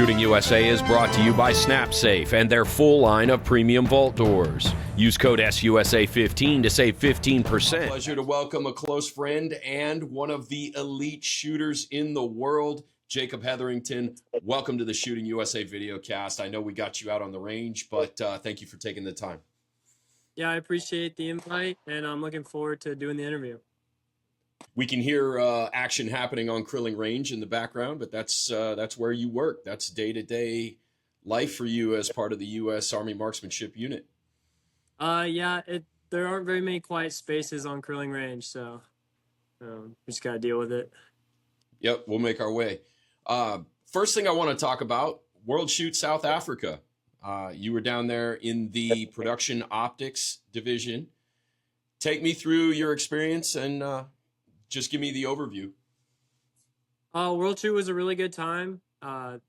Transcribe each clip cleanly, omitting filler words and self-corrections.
Shooting USA is brought to you by SnapSafe and their full line of premium vault doors. Use code SUSA15 to save 15%. Pleasure to welcome a close friend and one of the elite shooters in the world, Jacob Hetherington. Welcome to the Shooting USA videocast. I know we got you out on the range, but thank you for taking the time. Yeah, I appreciate the invite, and I'm looking forward to doing the interview. We can hear action happening on Krilling Range in the background, but that's where you work. That's day-to-day life for you as part of the U.S. Army Marksmanship Unit. Yeah, there aren't very many quiet spaces on Krilling Range, so we just got to deal with it. Yep, we'll make our way. First thing I want to talk about, World Shoot South Africa. You were down there in the production optics division. Take me through your experience and just give me the overview. World Shoot was a really good time. The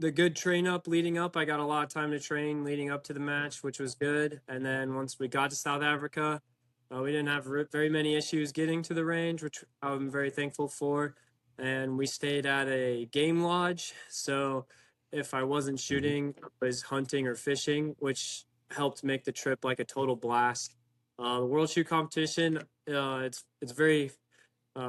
good train up leading up. I got a lot of time to train leading up to the match, which was good. And then once we got to South Africa, we didn't have very many issues getting to the range, which I'm very thankful for. And we stayed at a game lodge. So if I wasn't shooting, I was hunting or fishing, which helped make the trip like a total blast. The World Shoot competition, it's very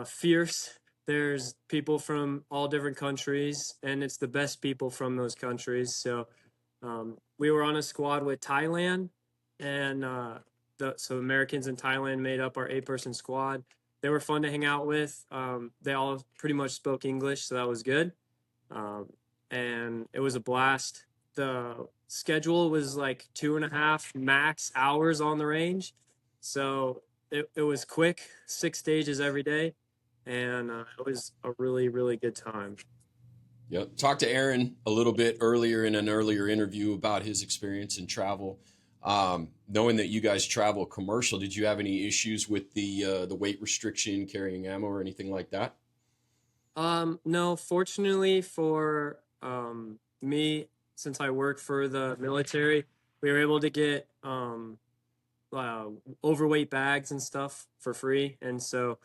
fierce. There's people from all different countries, and it's the best people from those countries. So we were on a squad with Thailand, and so Americans and Thailand made up our 8-person squad. They were fun to hang out with. They all pretty much spoke English, so that was good. And it was a blast. The schedule was like 2.5 max hours on the range. So it was quick, 6 stages every day. And it was a really, really good time. Yep. Talked to Aaron a little bit earlier in an earlier interview about his experience in travel. Knowing that you guys travel commercial, did you have any issues with the weight restriction, carrying ammo, or anything like that? No, fortunately for me, since I work for the military, we were able to get overweight bags and stuff for free, and so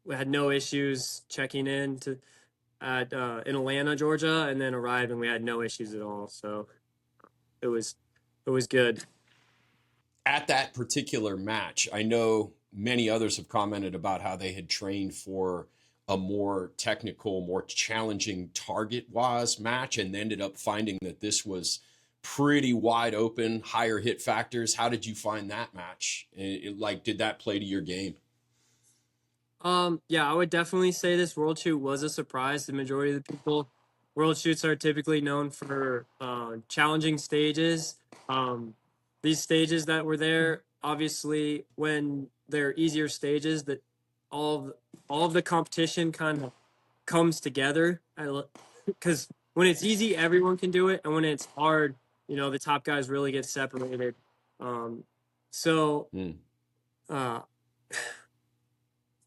we had no issues checking in in Atlanta, Georgia, and then arrived, and we had no issues at all. So it was good. At that particular match, I know many others have commented about how they had trained for a more technical, more challenging target-wise match, and ended up finding that this was pretty wide open, higher hit factors. How did you find that match? Did that play to your game? Yeah, I would definitely say this World Shoot was a surprise. The majority of the people, World Shoots are typically known for challenging stages. These stages that were there, obviously, when they're easier stages, that all of the competition kind of comes together. Because when it's easy, everyone can do it, and when it's hard, the top guys really get separated.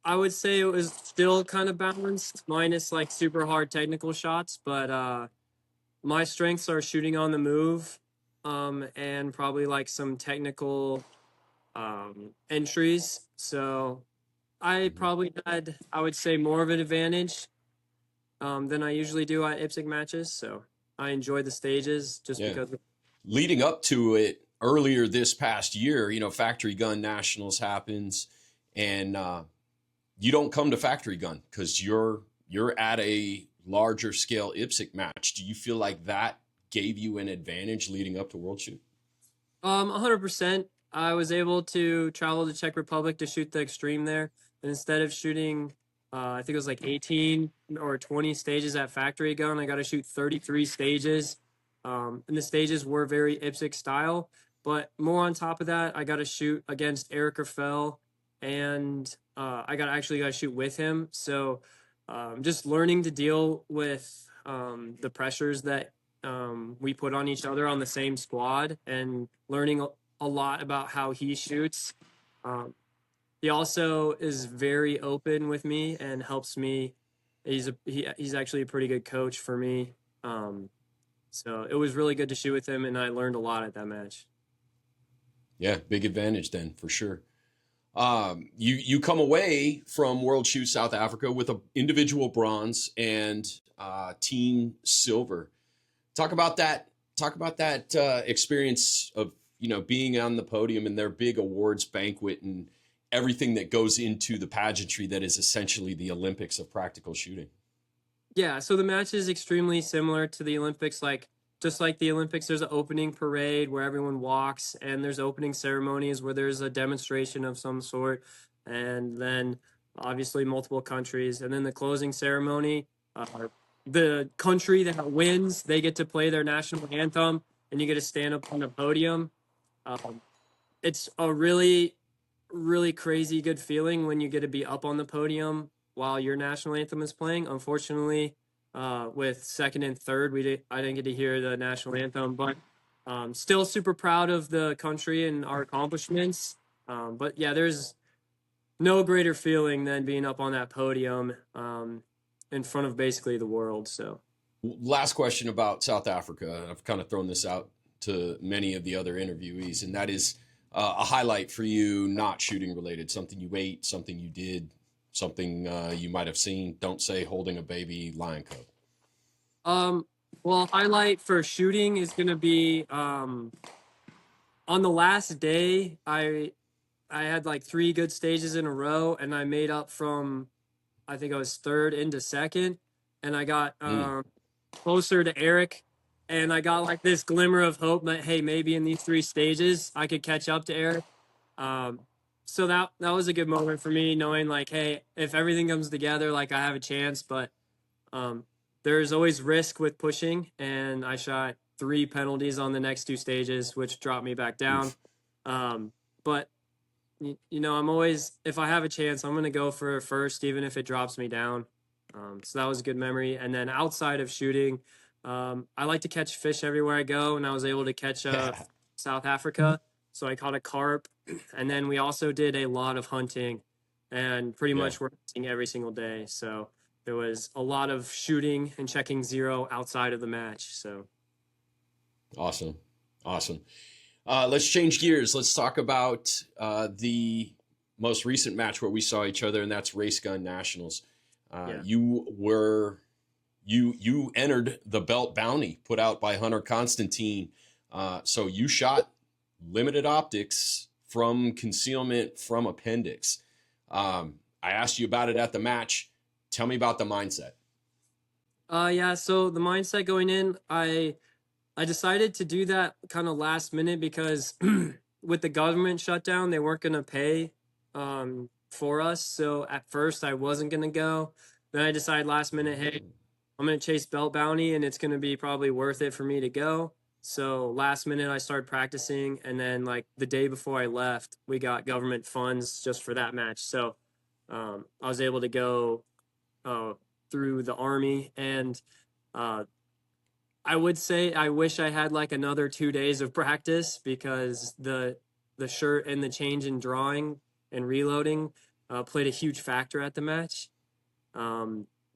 I would say it was still kind of balanced, minus like super hard technical shots, but my strengths are shooting on the move, and probably like some technical entries. So I probably had, I would say, more of an advantage than I usually do at IPSC matches. So I enjoy the stages because. Leading up to it earlier this past year, Factory Gun Nationals happens, and you don't come to Factory Gun because you're at a larger scale IPSC match. Do you feel like that gave you an advantage leading up to World Shoot? 100%. I was able to travel to Czech Republic to shoot the Extreme there. And instead of shooting, I think it was like 18 or 20 stages at Factory Gun, I got to shoot 33 stages. And the stages were very IPSC style. But more on top of that, I got to shoot against Eric Raffel, and I got to shoot with him. So just learning to deal with the pressures that we put on each other on the same squad, and learning a lot about how he shoots. He also is very open with me and helps me. He's actually a pretty good coach for me. So it was really good to shoot with him, and I learned a lot at that match. Yeah, big advantage then for sure. You come away from World Shoot South Africa with an individual bronze and team silver. Talk about that. Talk about that experience of being on the podium in their big awards banquet and everything that goes into the pageantry that is essentially the Olympics of practical shooting. Yeah, so the match is extremely similar to the Olympics. Like, just like the Olympics, there's an opening parade where everyone walks, and there's opening ceremonies where there's a demonstration of some sort, and then obviously multiple countries, and then the closing ceremony. The country that wins, they get to play their national anthem, and you get to stand up on the podium. Um, it's a really, really crazy good feeling when you get to be up on the podium while your national anthem is playing. Unfortunately, with second and third, I didn't get to hear the national anthem, but still super proud of the country and our accomplishments. But yeah, there's no greater feeling than being up on that podium in front of basically the world. So, last question about South Africa. I've kind of thrown this out to many of the other interviewees, and that is a highlight for you, not shooting related, something you ate, something you did, something you might have seen. Don't say holding a baby lion cub. Well, highlight for shooting is going to be on the last day. I had like 3 good stages in a row, and I made up from, I think I was third into second, and I got closer to Eric, and I got like this glimmer of hope that, hey, maybe in these 3 stages I could catch up to Eric. So that was a good moment for me, knowing like, hey, if everything comes together, like I have a chance. But there's always risk with pushing, and I shot 3 penalties on the next 2 stages, which dropped me back down. But I'm always, if I have a chance, I'm going to go for it first, even if it drops me down. So that was a good memory. And then outside of shooting, I like to catch fish everywhere I go, and I was able to catch South Africa. So I caught a carp, and then we also did a lot of hunting, and pretty much we're hunting every single day. So there was a lot of shooting and checking zero outside of the match. So awesome. Let's change gears. Let's talk about the most recent match where we saw each other, and that's Race Gun Nationals. You entered the belt bounty put out by Hunter Constantine. So you shot limited optics from concealment from appendix. I asked you about it at the match. Tell me about the mindset. So the mindset going in, I decided to do that kind of last minute because with the government shutdown, they weren't going to pay for us. So at first I wasn't going to go. Then I decided last minute, hey, I'm going to chase belt bounty, and it's going to be probably worth it for me to go. So last minute I started practicing, and then like the day before I left, we got government funds just for that match. So I was able to go through the Army, and I would say I wish I had like another 2 days of practice, because the shirt and the change in drawing and reloading played a huge factor at the match.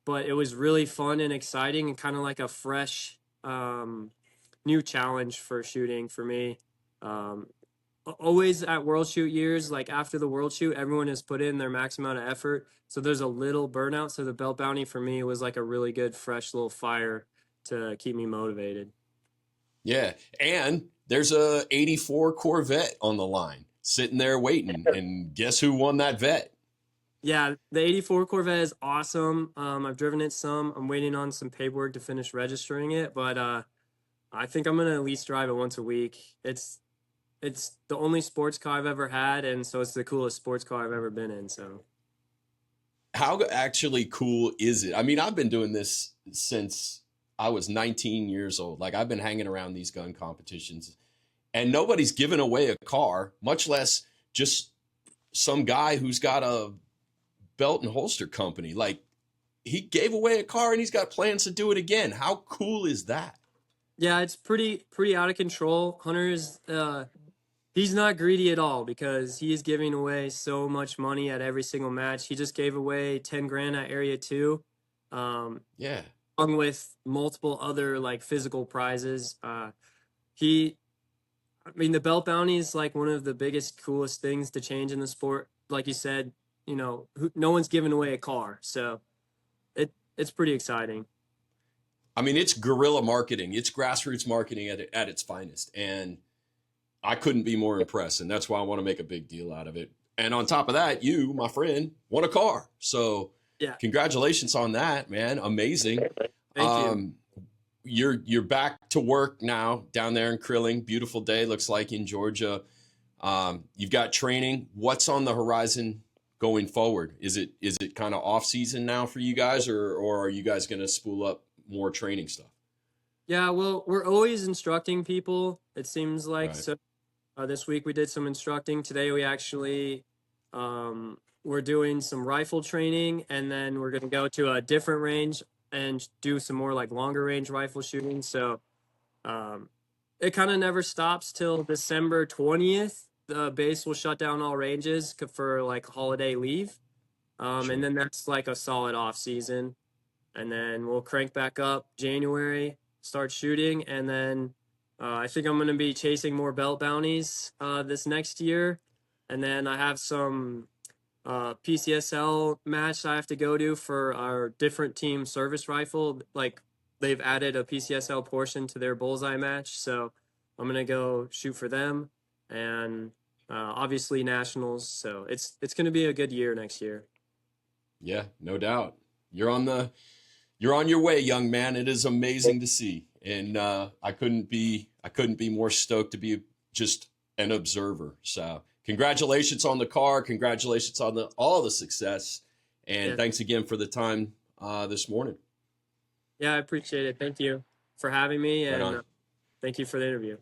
But it was really fun and exciting, and kind of like a fresh new challenge for shooting for me. Always at World Shoot years, like after the World Shoot, everyone has put in their max amount of effort. So there's a little burnout. So the belt bounty for me was like a really good, fresh little fire to keep me motivated. Yeah. And there's a 84 Corvette on the line sitting there waiting. And guess who won that vet? Yeah, the 84 Corvette is awesome. I've driven it some. I'm waiting on some paperwork to finish registering it, but I think I'm going to at least drive it once a week. It's the only sports car I've ever had, and so it's the coolest sports car I've ever been in. So how actually cool is it? I mean, I've been doing this since I was 19 years old. Like, I've been hanging around these gun competitions, and nobody's given away a car, much less just some guy who's got a belt and holster company. Like, he gave away a car and he's got plans to do it again. How cool is that? Yeah, it's pretty out of control. Hunter is he's not greedy at all, because he is giving away so much money at every single match. He just gave away 10 grand at Area 2. Along with multiple other like physical prizes. The belt bounty is like one of the biggest, coolest things to change in the sport. like you said, no one's giving away a car, so it's pretty exciting. I mean, it's guerrilla marketing. It's grassroots marketing at its finest. And I couldn't be more impressed. And that's why I want to make a big deal out of it. And on top of that, you, my friend, won a car. So Yeah. Congratulations on that, man. Amazing. Thank you. You're back to work now down there in Krilling. Beautiful day, looks like, in Georgia. You've got training. What's on the horizon going forward? Is it kind of off season now for you guys, or are you guys going to spool up more training stuff? Yeah, well, we're always instructing people, it seems like. Right. So this week we did some instructing. Today we actually we're doing some rifle training, and then we're going to go to a different range and do some more like longer range rifle shooting. So it kind of never stops till December 20th. The base will shut down all ranges for like holiday leave. Sure. And then that's like a solid off season. And then we'll crank back up January, start shooting. And then I think I'm going to be chasing more belt bounties this next year. And then I have some PCSL match I have to go to for our different team service rifle. Like they've added a PCSL portion to their bullseye match. So I'm going to go shoot for them. And obviously nationals. So it's going to be a good year next year. Yeah, no doubt. You're on your way, young man. It is amazing to see. And I couldn't be more stoked to be just an observer. So congratulations on the car. Congratulations on all the success. And Thanks again for the time this morning. Yeah, I appreciate it. Thank you for having me. And thank you for the interview.